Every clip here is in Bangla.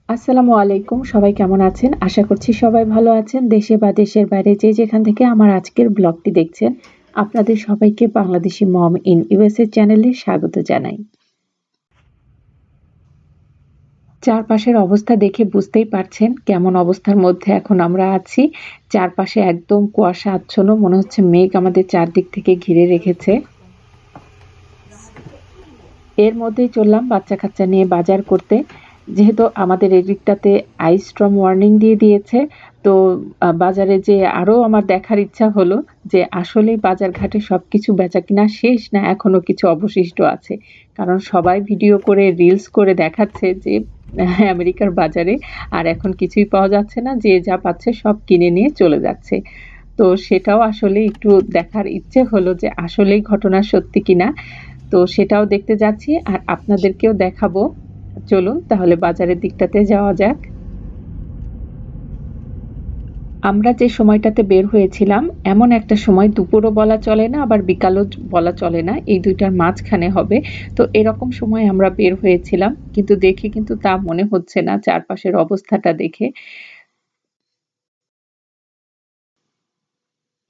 আসসালামু আলাইকুম। সবাই কেমন আছেন? আশা করছি সবাই ভালো আছেন। দেশে বা দেশের বাইরে যে যেখান থেকে আমার আজকের ব্লগটি দেখছেন, আপনাদের সবাইকে বাংলাদেশি মম ইন ইউএসএ চ্যানেলে স্বাগত জানাই। চারপাশের অবস্থা দেখে বুঝতেই পারছেন কেমন অবস্থার মধ্যে এখন আমরা আছি। চারপাশে একদম কুয়াশা আচ্ছন্ন, মনে হচ্ছে মেঘ আমাদের চারদিক থেকে ঘিরে রেখেছে। এর মধ্যেই চললাম বাচ্চা-কাচ্চা নিয়ে বাজার করতে। যেহেতু আমাদের এদিকটাতে আইস স্টর্ম ওয়ার্নিং দিয়ে দিয়েছে, তো বাজারে যেয়ে আরো আমার দেখার ইচ্ছা হলো যে আসলেই বাজার-ঘাটে সবকিছু বেচাকেনা শেষ না এখনো কিছু অবশিষ্ট আছে। কারণ সবাই ভিডিও করে রিলস করে দেখাচ্ছে যে আমেরিকার বাজারে আর এখন কিছুই পাওয়া যাচ্ছে না। যে যা পাচ্ছে সব কিনে নিয়ে চলে যাচ্ছে। তো সেটাও আসলে একটু দেখার ইচ্ছে হলো যে আসলেই ঘটনা সত্যি কিনা। তো সেটাও দেখতে যাচ্ছি আর আপনাদেরকেও দেখাবো। চলুন তাহলে বাজারের দিকটাতে যাওয়া যাক। আমরা যে সময়টাতে বের হয়েছিলাম, এমন একটা সময় দুপুরও বলা চলে না, আবার বিকালও বলা চলে না। এই ২ টার মাঝখানে হবে। তো এরকম সময় আমরা বের হয়েছিলাম। কিন্তু দেখে কিন্তু তা মনে হচ্ছে না চারপাশের অবস্থাটা দেখে।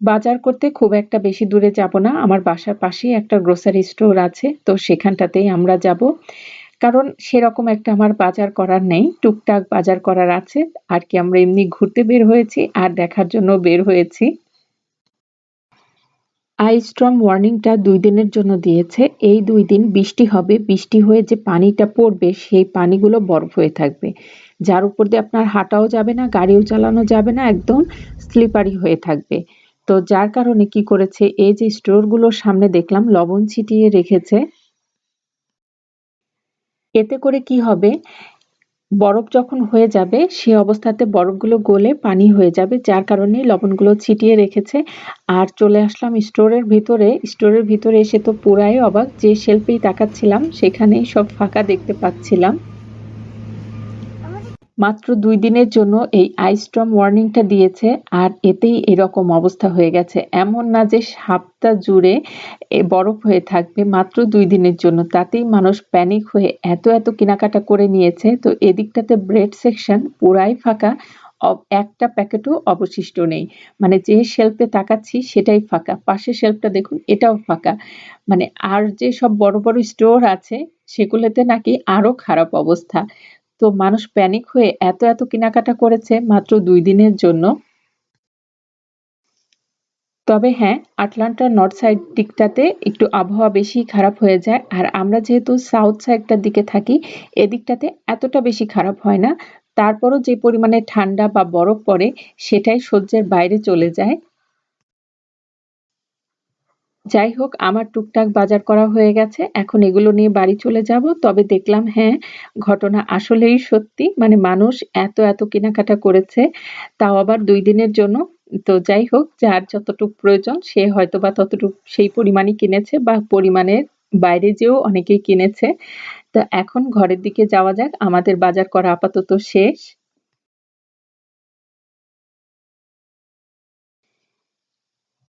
বাজার করতে খুব একটা বেশি দূরে যাব না। আমার বাসার পাশেই একটা গ্রোসারি স্টোর আছে। তো সেখানটাতেই আমরা যাব। কারণ সেরকম একটা আমার বাজার করার নেই। টুকটাক বাজার করার আছে। আর কি আমরা এমনি ঘুরতে বের হয়েছি আর দেখার জন্য বের হয়েছি। আইস স্টর্ম ওয়ার্নিংটা ২ দিনের জন্য দিয়েছে। এই ২ দিন বৃষ্টি হবে। বৃষ্টি হয়ে যে পানিটা পড়বে সেই পানিগুলো বরফ হয়ে থাকবে। যার উপর দিয়ে আপনার হাঁটাও যাবে না, গাড়িও চালানো যাবে না, একদম স্লিপারি হয়ে থাকবে। তো যার কারণে কি করেছে, এই যে স্টোরগুলোর সামনে দেখলাম লবণ ছিটিয়ে রেখেছে। এতে করে কি হবে, বরফ যখন হয়ে যাবে সে অবস্থাতে বরফগুলো গলে পানি হয়ে যাবে, যার কারণে লবণগুলো ছিটিয়ে রেখেছে। আর চলে আসলাম স্টোরের ভিতরে। স্টোরের ভিতরে এসে তো পুরাই অবাক, যে শেলফেই তাকাচ্ছিলাম সেখানেই সব ফাঁকা দেখতে পাচ্ছিলাম। মাত্র ২ দিনের জন্য এই আইস স্টর্ম ওয়ার্নিংটা দিয়েছে আর এতেই এরকম অবস্থা হয়ে গেছে। এমন না যে সপ্তাহ জুড়ে বরফ হয়ে থাকবে, মাত্র ২ দিনের জন্য। তাতেই মানুষ প্যানিক হয়ে এত কেনাকাটা করে নিয়েছে। তো এদিকটাতে ব্রেড সেকশন পুরাই ফাঁকা। একটা প্যাকেটও অবশিষ্ট নেই। মানে যে শেলফে তাকাচ্ছি সেটাই ফাঁকা। পাশের শেলফটা দেখুন, এটাও ফাঁকা। মানে আর যেসব বড় স্টোর আছে সেগুলোতে নাকি আরো খারাপ অবস্থা। তো মানুষ প্যানিক হয়ে এত কেনাকাটা করেছে মাত্র ২ দিনের জন্য। তবে হ্যাঁ, আটলান্টার নর্থ সাইড দিকটাতে একটু আবহাওয়া বেশিই খারাপ হয়ে যায়। আর আমরা যেহেতু সাউথ সাইডটার দিকে থাকি, এদিকটাতে এতটা বেশি খারাপ হয় না। তারপরও যে পরিমাণে ঠান্ডা বা বরফ পড়ে সেটাই সহ্যের বাইরে চলে যায়। যাই হোক, আমার টুকটাক বাজার করা হয়ে গেছে। এখন এগুলো নিয়ে বাড়ি চলে যাব। তবে দেখলাম হ্যাঁ, ঘটনা আসলেই সত্যি। মানে মানুষ এত কেনাকাটা করেছে, তাও আবার ২ দিনের জন্য। তো যাই হোক, যার যতটুক প্রয়োজন সে হয়তোবা ততটুক সেই পরিমাণই কিনেছে বা পরিমাণের বাইরে যেয়েও অনেকেই কিনেছে। তো এখন ঘরের দিকে যাওয়া যাক। আমাদের বাজার করা আপাতত শেষ।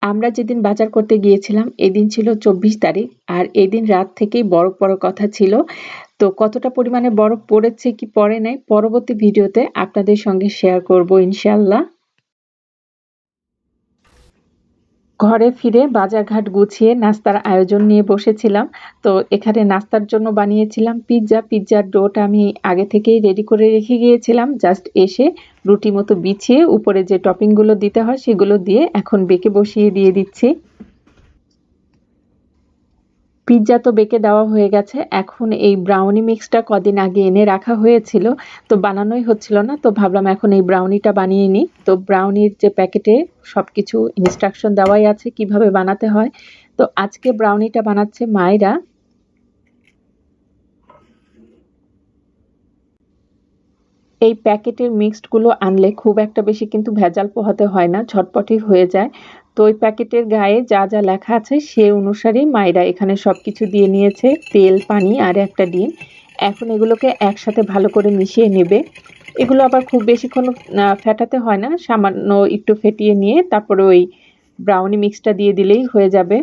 আমরা যেদিন বাজার করতে গিয়েছিলাম এদিন ছিল ২৪ তারিখ। আর এদিন রাত থেকেই বরফ পড়ার কথা ছিল। তো কতটা পরিমাণে বরফ পড়েছে কি পড়ে নাই পরবর্তী ভিডিওতে আপনাদের সঙ্গে শেয়ার করব ইনশাআল্লাহ। ঘরে ফিরে বাজারঘাট গুছিয়ে নাস্তার আয়োজন নিয়ে বসেছিলাম। তো এখানে নাস্তার জন্য বানিয়েছিলাম পিজ্জা। পিজ্জার ডোটা আমি আগে থেকেই রেডি করে রেখে গিয়েছিলাম। জাস্ট এসে রুটি মতো বিছিয়ে উপরে যে টপিং গুলো দিতে হয় সেগুলো দিয়ে এখন বেঁকে বসিয়ে দিয়ে দিচ্ছি। পিজ্জা তো বেঁকে দেওয়া হয়ে গেছে। এখন এই ব্রাউনি মিক্সটা কদিন আগে এনে রাখা হয়েছিল। তো বানানোই হচ্ছিল না। তো ভাবলাম এখন এই ব্রাউনিটা বানিয়ে নিই। তো ব্রাউনির যে প্যাকেটে সবকিছু ইনস্ট্রাকশন দেওয়াই আছে কিভাবে বানাতে হয়। তো আজকে ব্রাউনিটা বানাচ্ছে মায়েরা। এই প্যাকেটের মিক্সড গুলো আনলে খুব একটা বেশি কিন্তু ভেজাল পোহাতে হয় না, ঝটপটই হয়ে যায়। তো ওই প্যাকেটের গায়ে যা লেখা আছে সে অনুসারেই মায়েরা এখানে সবকিছু দিয়ে নিয়েছে, তেল, পানি আর একটা ডিম। এখন এগুলোকে একসাথে ভালো করে মিশিয়ে নেবে। এগুলো আবার খুব বেশিক্ষণ ফেটাতে হয় না, সামান্য একটু ফেটিয়ে নিয়ে তারপরে ওই ব্রাউনি মিক্সটা দিয়ে দিলেই হয়ে যাবে।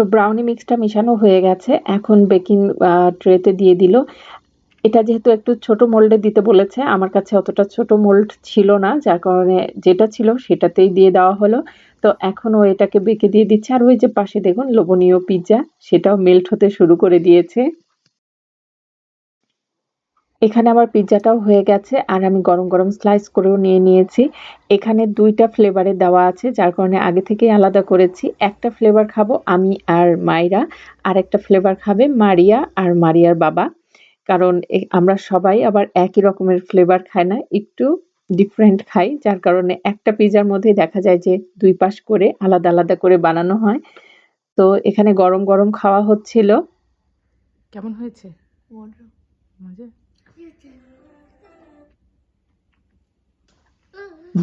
তো ব্রাউনি মিক্সটা মিশানো হয়ে গেছে। এখন বেকিং ট্রেতে দিয়ে দিল। এটা যেহেতু একটু ছোট মোল্ডে দিতে বলেছে, আমার কাছে অতটা ছোট মোল্ড ছিল না, যার কারণে যেটা ছিল সেটাতেই দিয়ে দেওয়া হলো। তো এখন ও এটাকে বেঁকে দিয়ে দিচ্ছে। আর ওই যে পাশে দেখুন লোভনীয় পিজ্জা, সেটাও মেল্ট হতে শুরু করে দিয়েছে। এখানে আমার পিজ্জাটাও হয়ে গেছে আর আমি গরম, গরম স্লাইস করেও নিয়ে নিয়েছি। এখানে ২ টা ফ্লেভারে দেওয়া আছে, যার কারণে আগে থেকেই আলাদা করেছি। একটা ফ্লেভার খাবো আমি আর মাইরা, আরেকটা ফ্লেভার খাবে মারিয়া আর মারিয়ার বাবা। কারণ আমরা সবাই আবার একই রকমের ফ্লেভার খাই না, একটু ডিফারেন্ট খাই। যার কারণে একটা পিজ্জার মধ্যেই দেখা যায় যে ২ পাশ করে আলাদা, আলাদা করে বানানো হয়। তো এখানে গরম, গরম খাওয়া হচ্ছিল। কেমন হয়েছে? মজা?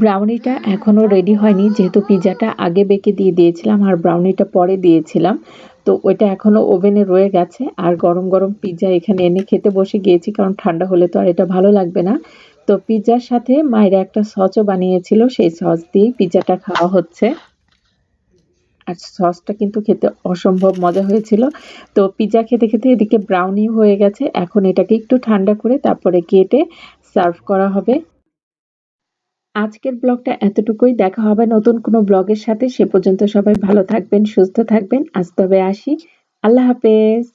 ব্রাউনিটা এখনো রেডি হয়নি, যেহেতু পিজ্জাটা আগে বেঁকে দিয়ে দিয়েছিলাম আর ব্রাউনিটা পরে দিয়েছিলাম। তো ওইটা এখনো ওভেনে রয়ে গেছে। আর গরম, গরম পিজ্জা এখানে এনে খেতে বসে গিয়েছি, কারণ ঠান্ডা হলে তো আর এটা ভালো লাগবে না। তো পিজ্জার সাথে মায়েরা একটা সসও বানিয়েছিল, সেই সস দিয়েই পিজ্জাটা খাওয়া হচ্ছে। আর সসটা কিন্তু খেতে অসম্ভব মজা হয়েছিল। তো পিজ্জা খেতে, খেতে এদিকে ব্রাউনিও হয়ে গেছে। এখন এটাকে একটু ঠান্ডা করে তারপরে কেটে সার্ভ করা হবে। আজকের ব্লগটা এতটুকুই। দেখা হবে নতুন কোনো ব্লগের সাথে। সে পর্যন্ত সবাই ভালো থাকবেন, সুস্থ থাকবেন। আজ তবে আসি। আল্লাহ হাফেজ।